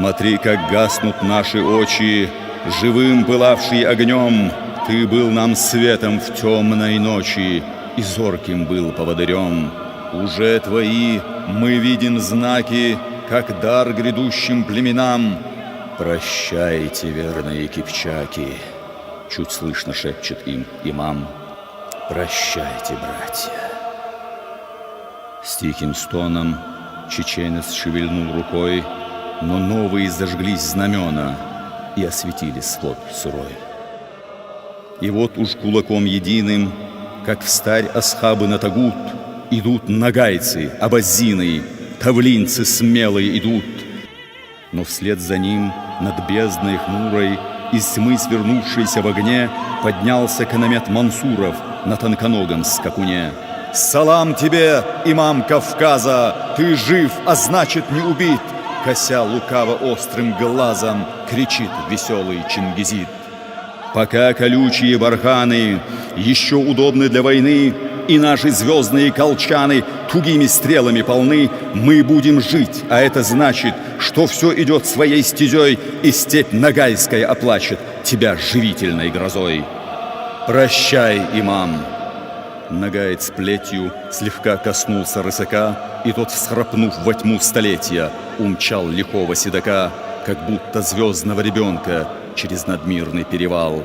Смотри, как гаснут наши очи, живым пылавший огнем. Ты был нам светом в темной ночи и зорким был поводырем. Уже твои мы видим знаки, как дар грядущим племенам. Прощайте, верные кипчаки, чуть слышно шепчет им имам. Прощайте, братья. С тихим стоном чеченец шевельнул рукой, но новые зажглись знамена и осветили свод сырой. И вот уж кулаком единым, как встарь асхабы на тагут, идут нагайцы, абазины, тавлинцы смелые идут. Но вслед за ним над бездной хмурой, из тьмы свернувшейся в огне, поднялся каномет Мансуров на тонконогом скакуне. «Салам тебе, имам Кавказа! Ты жив, а значит не убит!» Кося лукаво острым глазом, кричит веселый чингизид. Пока колючие барханы еще удобны для войны, и наши звездные колчаны тугими стрелами полны, мы будем жить, а это значит, что все идет своей стезей, и степь Ногайская оплачет тебя живительной грозой. Прощай, имам! Нагаец плетью слегка коснулся рысака, и тот, всхрапнув во тьму столетия, умчал лихого седока, как будто звездного ребенка через надмирный перевал.